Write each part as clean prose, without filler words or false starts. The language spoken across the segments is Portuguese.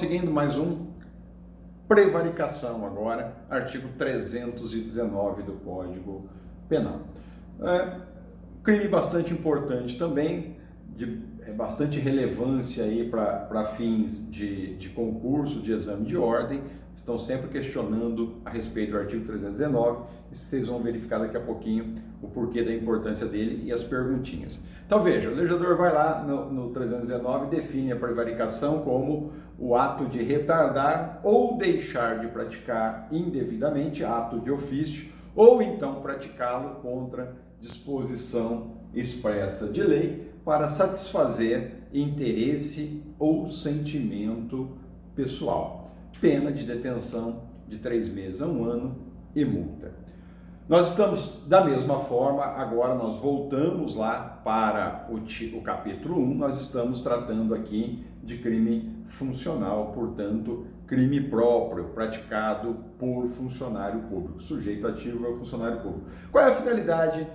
seguindo mais um prevaricação agora, artigo 319 do Código Penal. Crime bastante importante também, de bastante relevância aí para fins de concurso, de exame de ordem. Estão sempre questionando a respeito do artigo 319 e vocês vão verificar daqui a pouquinho o porquê da importância dele e as perguntinhas. Então veja, o legislador vai lá no 319 e define a prevaricação como o ato de retardar ou deixar de praticar indevidamente ato de ofício ou então praticá-lo contra disposição expressa de lei para satisfazer interesse ou sentimento pessoal. Pena de detenção de 3 meses a 1 ano e multa. Nós estamos, da mesma forma, agora nós voltamos lá para o capítulo 1, nós estamos tratando aqui de crime funcional, portanto, crime próprio, praticado por funcionário público. Sujeito ativo é o funcionário público. Qual é a finalidade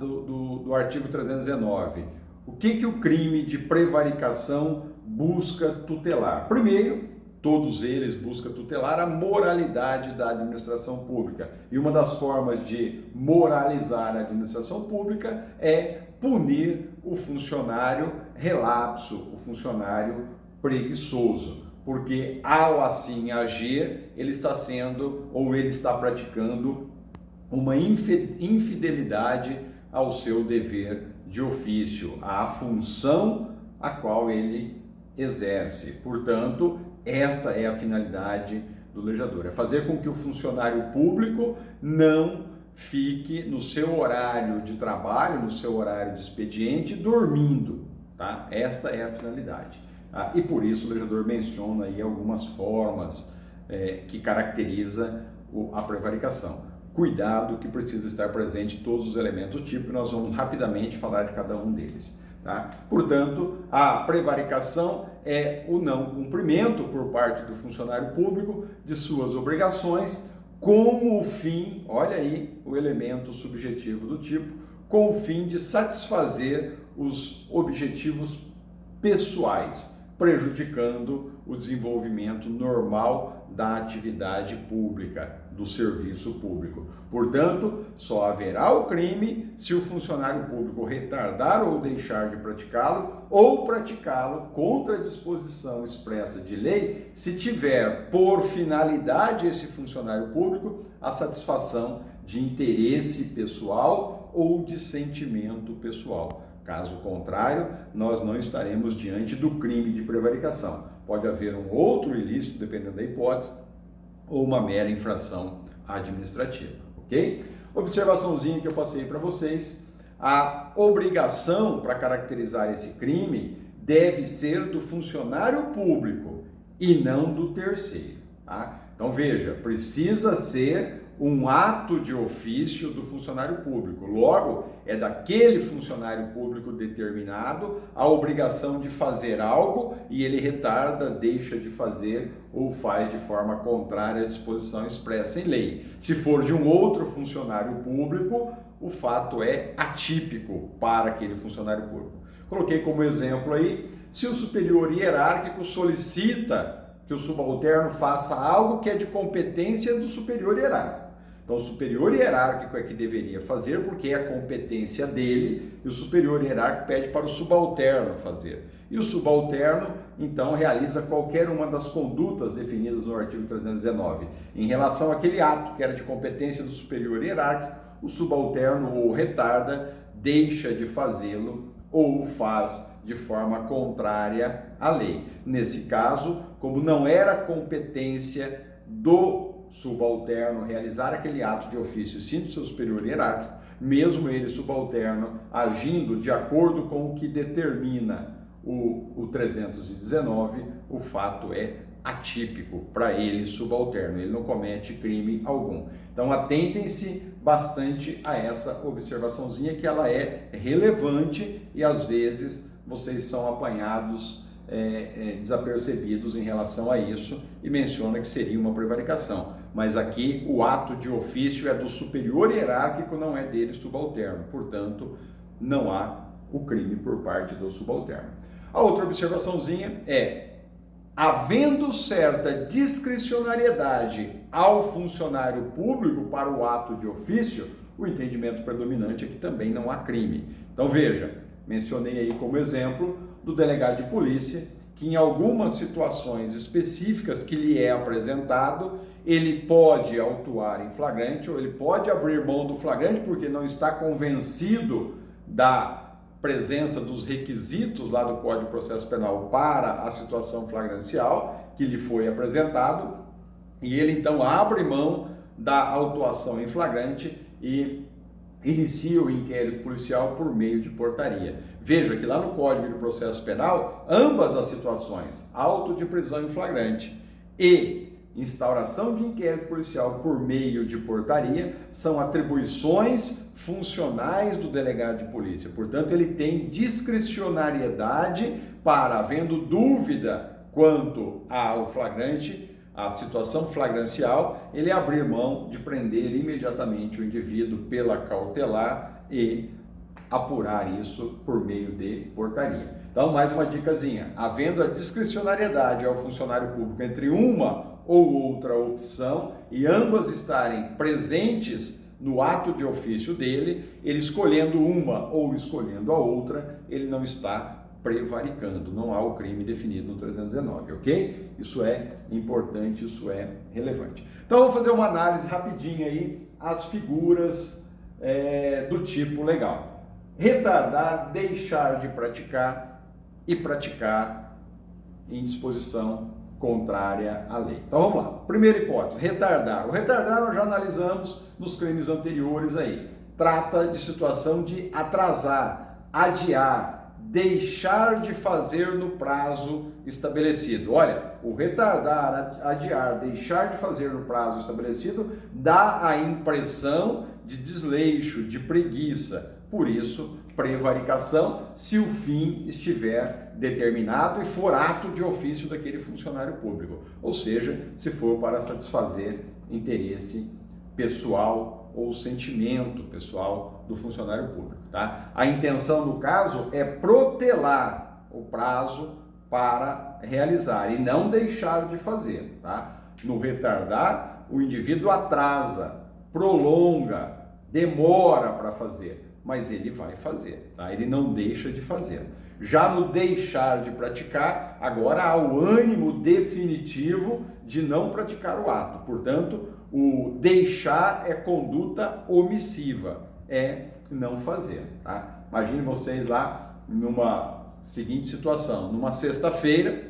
do artigo 319? O que o crime de prevaricação busca tutelar? Primeiro, todos eles buscam tutelar a moralidade da administração pública. E uma das formas de moralizar a administração pública é punir o funcionário relapso, o funcionário preguiçoso. Porque ao assim agir, ele está sendo ou ele está praticando uma infidelidade ao seu dever de ofício, à função a qual ele exerce. Portanto, esta é a finalidade do legislador, é fazer com que o funcionário público não fique no seu horário de trabalho, no seu horário de expediente, dormindo, tá? Esta é a finalidade. E por isso o legislador menciona aí algumas formas que caracteriza a prevaricação. Cuidado que precisa estar presente todos os elementos do tipo, e nós vamos rapidamente falar de cada um deles. Tá? Portanto, a prevaricação é o não cumprimento por parte do funcionário público de suas obrigações com o fim, olha aí o elemento subjetivo do tipo, com o fim de satisfazer os objetivos pessoais, prejudicando o desenvolvimento normal da atividade pública, do serviço público. Portanto, só haverá o crime se o funcionário público retardar ou deixar de praticá-lo ou praticá-lo contra a disposição expressa de lei, se tiver por finalidade esse funcionário público a satisfação de interesse pessoal ou de sentimento pessoal. Caso contrário, nós não estaremos diante do crime de prevaricação. Pode haver um outro ilícito, dependendo da hipótese, ou uma mera infração administrativa, ok? Observaçãozinha que eu passei para vocês, a obrigação para caracterizar esse crime deve ser do funcionário público e não do terceiro, tá? Então veja, precisa ser um ato de ofício do funcionário público. Logo, é daquele funcionário público determinado a obrigação de fazer algo e ele retarda, deixa de fazer ou faz de forma contrária à disposição expressa em lei. Se for de um outro funcionário público, o fato é atípico para aquele funcionário público. Coloquei como exemplo aí, se o superior hierárquico solicita que o subalterno faça algo que é de competência do superior hierárquico. Então, o superior hierárquico é que deveria fazer, porque é a competência dele, e o superior hierárquico pede para o subalterno fazer. E o subalterno, então, realiza qualquer uma das condutas definidas no artigo 319. Em relação àquele ato que era de competência do superior hierárquico, o subalterno ou retarda, deixa de fazê-lo ou faz de forma contrária à lei. Nesse caso, como não era competência do subalterno realizar aquele ato de ofício, sim do seu superior hierárquico, mesmo ele subalterno agindo de acordo com o que determina o 319, o fato é atípico para ele subalterno, ele não comete crime algum. Então atentem-se bastante a essa observaçãozinha, que ela é relevante e às vezes vocês são apanhados desapercebidos em relação a isso e menciona que seria uma prevaricação. Mas aqui o ato de ofício é do superior hierárquico, não é dele subalterno. Portanto, não há o crime por parte do subalterno. A outra observaçãozinha é havendo certa discricionariedade ao funcionário público para o ato de ofício, o entendimento predominante é que também não há crime. Então veja, mencionei aí como exemplo do delegado de polícia, que em algumas situações específicas que lhe é apresentado, ele pode autuar em flagrante ou ele pode abrir mão do flagrante porque não está convencido da presença dos requisitos lá do Código de Processo Penal para a situação flagrancial que lhe foi apresentado, e ele então abre mão da autuação em flagrante e inicia o inquérito policial por meio de portaria. Veja que lá no Código de Processo Penal, ambas as situações, auto de prisão em flagrante e instauração de inquérito policial por meio de portaria, são atribuições funcionais do delegado de polícia. Portanto, ele tem discricionariedade para, havendo dúvida quanto ao flagrante, a situação flagrancial, ele abrir mão de prender imediatamente o indivíduo pela cautelar e apurar isso por meio de portaria. Então, mais uma dicasinha, havendo a discricionariedade ao funcionário público entre uma ou outra opção e ambas estarem presentes no ato de ofício dele, ele escolhendo uma ou escolhendo a outra, ele não está prevaricando, não há o crime definido no 319, ok? Isso é importante, isso é relevante. Então, vamos fazer uma análise rapidinha aí, as figuras do tipo legal. Retardar, deixar de praticar e praticar em disposição contrária à lei. Então vamos lá. Primeira hipótese, retardar. O retardar nós já analisamos nos crimes anteriores aí. Trata de situação de atrasar, adiar, deixar de fazer no prazo estabelecido. Olha, o retardar, adiar, deixar de fazer no prazo estabelecido dá a impressão de desleixo, de preguiça. Por isso, prevaricação, se o fim estiver determinado e for ato de ofício daquele funcionário público, ou seja, se for para satisfazer interesse pessoal ou sentimento pessoal do funcionário público, tá? A intenção no caso é protelar o prazo para realizar e não deixar de fazer, tá? No retardar, o indivíduo atrasa, prolonga, demora para fazer, mas ele vai fazer, tá? Ele não deixa de fazer. Já no deixar de praticar, agora há o ânimo definitivo de não praticar o ato. Portanto, o deixar é conduta omissiva, é não fazer, tá? Imagine vocês lá numa seguinte situação, numa sexta-feira,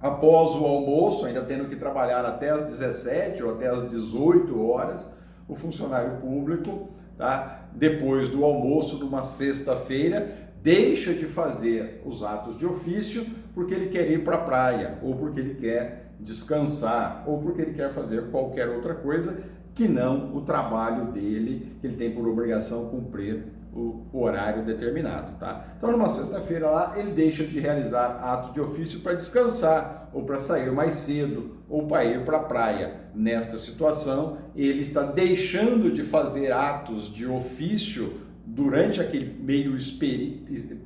após o almoço, ainda tendo que trabalhar até às 17 ou até às 18 horas, o funcionário público, tá? Depois do almoço, numa sexta-feira, deixa de fazer os atos de ofício porque ele quer ir para a praia, ou porque ele quer descansar, ou porque ele quer fazer qualquer outra coisa que não o trabalho dele, que ele tem por obrigação cumprir o horário determinado, tá? Então, numa sexta-feira lá, ele deixa de realizar ato de ofício para descansar, ou para sair mais cedo, ou para ir para a praia. Nesta situação, ele está deixando de fazer atos de ofício durante aquele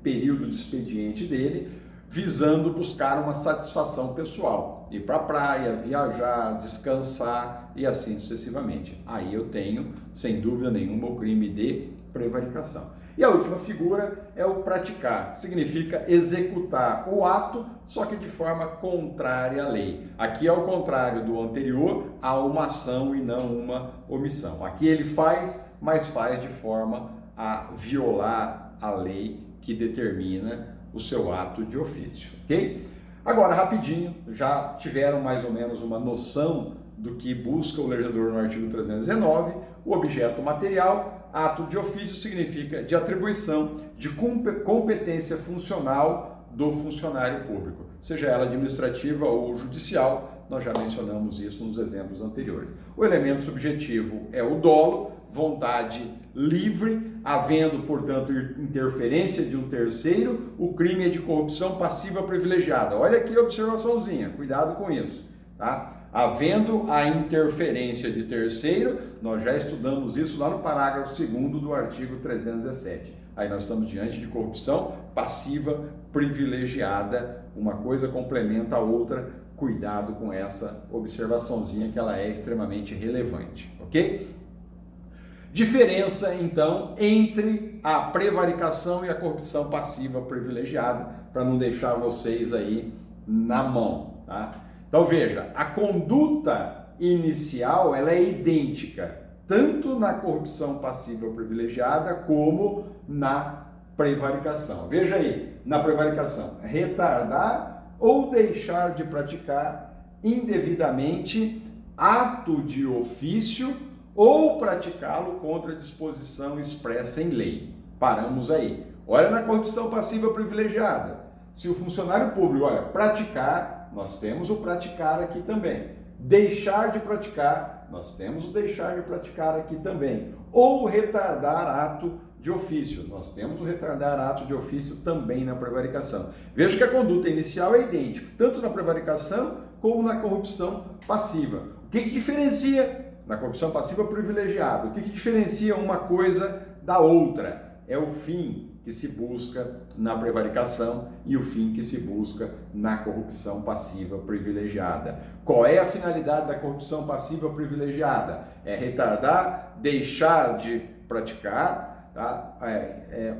período de expediente dele, visando buscar uma satisfação pessoal, ir para a praia, viajar, descansar e assim sucessivamente. Aí eu tenho, sem dúvida nenhuma, o crime de prevaricação. E a última figura é o praticar, significa executar o ato, só que de forma contrária à lei. Aqui, ao contrário do anterior, há uma ação e não uma omissão. Aqui ele faz, mas faz de forma a violar a lei que determina o seu ato de ofício, ok? Agora, rapidinho, já tiveram mais ou menos uma noção do que busca o legislador no artigo 319, o objeto material. Ato de ofício significa de atribuição de competência funcional do funcionário público, seja ela administrativa ou judicial, nós já mencionamos isso nos exemplos anteriores. O elemento subjetivo é o dolo, vontade livre, havendo, portanto, interferência de um terceiro, o crime é de corrupção passiva privilegiada. Olha aqui a observaçãozinha, cuidado com isso, tá? Havendo a interferência de terceiro, nós já estudamos isso lá no parágrafo 2º do artigo 317. Aí nós estamos diante de corrupção passiva privilegiada, uma coisa complementa a outra cuidado com essa observaçãozinha que ela é extremamente relevante, ok? Diferença, então, entre a prevaricação e a corrupção passiva privilegiada, para não deixar vocês aí na mão, tá? Então veja, a conduta inicial ela é idêntica, tanto na corrupção passiva privilegiada como na prevaricação. Veja aí, na prevaricação, retardar ou deixar de praticar indevidamente ato de ofício ou praticá-lo contra disposição expressa em lei. Paramos aí. Olha na corrupção passiva privilegiada. Se o funcionário público, olha, praticar, nós temos o praticar aqui também. Deixar de praticar, nós temos o deixar de praticar aqui também. Ou retardar ato de ofício. Nós temos o retardar ato de ofício também na prevaricação. Veja que a conduta inicial é idêntica, tanto na prevaricação como na corrupção passiva. O que diferencia na corrupção passiva privilegiada? O que diferencia uma coisa da outra? É o fim que se busca na prevaricação e o fim que se busca na corrupção passiva privilegiada. Qual é a finalidade da corrupção passiva privilegiada? É retardar, deixar de praticar, tá?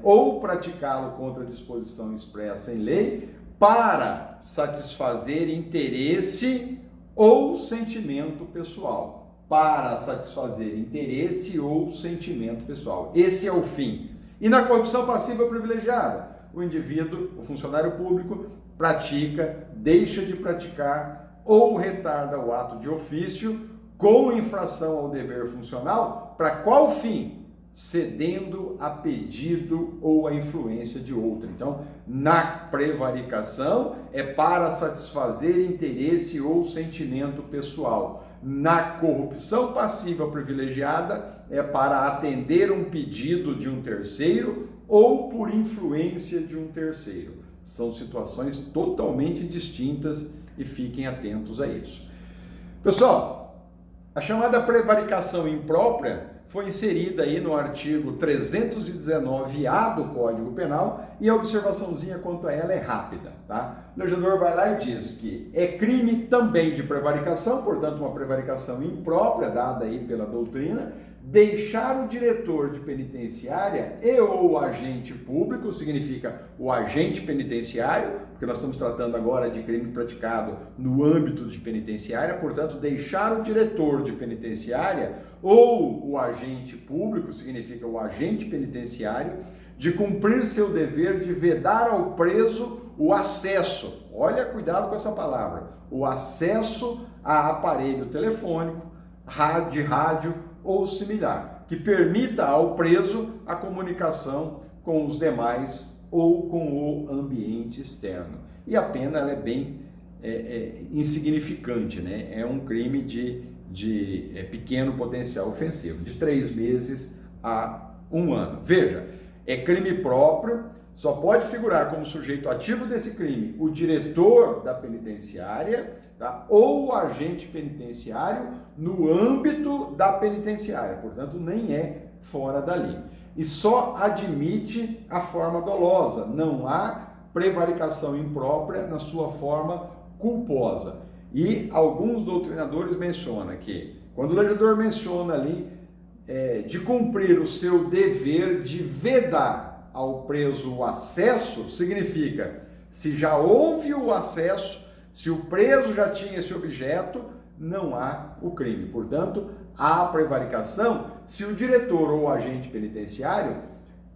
Ou praticá-lo contra disposição expressa em lei para satisfazer interesse ou sentimento pessoal. Para satisfazer interesse ou sentimento pessoal. Esse é o fim. E na corrupção passiva privilegiada, o indivíduo, o funcionário público, pratica, deixa de praticar ou retarda o ato de ofício com infração ao dever funcional, para qual fim? Cedendo a pedido ou a influência de outro. Então, na prevaricação é para satisfazer interesse ou sentimento pessoal. Na corrupção passiva privilegiada é para atender um pedido de um terceiro ou por influência de um terceiro. São situações totalmente distintas e fiquem atentos a isso. Pessoal, a chamada prevaricação imprópria foi inserida aí no artigo 319-A do Código Penal e a observaçãozinha quanto a ela é rápida, tá? O legislador vai lá e diz que é crime também de prevaricação, portanto uma prevaricação imprópria dada aí pela doutrina, deixar o diretor de penitenciária e ou agente público, significa o agente penitenciário, porque nós estamos tratando agora de crime praticado no âmbito de penitenciária, portanto, deixar o diretor de penitenciária ou o agente público, significa o agente penitenciário, de cumprir seu dever de vedar ao preso o acesso, olha, cuidado com essa palavra, o acesso a aparelho telefônico, de rádio ou similar, que permita ao preso a comunicação com os demais ou com o ambiente externo. E a pena ela é bem insignificante, né? É um crime de pequeno potencial ofensivo, de 3 meses a 1 ano. Veja, é crime próprio, só pode figurar como sujeito ativo desse crime o diretor da penitenciária, tá? Ou o agente penitenciário no âmbito da penitenciária, portanto nem é fora dali. E só admite a forma dolosa, não há prevaricação imprópria na sua forma culposa. E alguns doutrinadores mencionam que, quando o legislador menciona ali de cumprir o seu dever de vedar ao preso o acesso, significa, se já houve o acesso, se o preso já tinha esse objeto, não há o crime. Portanto, há prevaricação se o diretor ou o agente penitenciário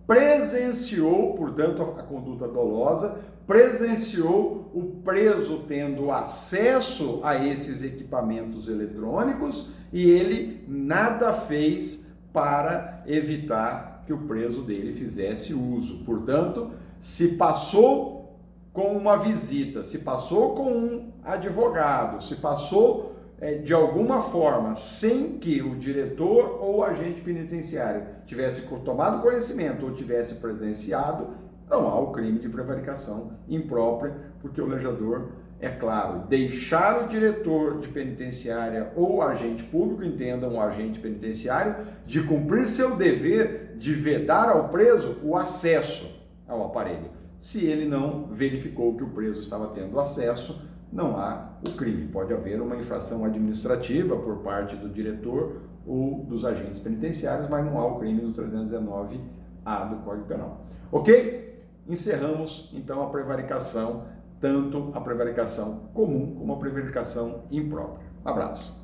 presenciou, portanto, a conduta dolosa, presenciou o preso tendo acesso a esses equipamentos eletrônicos e ele nada fez para evitar que o preso dele fizesse uso. Portanto, se passou com uma visita, se passou com um advogado, se passou de alguma forma sem que o diretor ou o agente penitenciário tivesse tomado conhecimento ou tivesse presenciado, não há o crime de prevaricação imprópria, porque o legislador, é claro, deixar o diretor de penitenciária ou o agente público, entendam o agente penitenciário, de cumprir seu dever de vedar ao preso o acesso ao aparelho. Se ele não verificou que o preso estava tendo acesso, não há o crime. Pode haver uma infração administrativa por parte do diretor ou dos agentes penitenciários, mas não há o crime do 319-A do Código Penal. Ok? Encerramos, então, a prevaricação, tanto a prevaricação comum como a prevaricação imprópria. Abraço.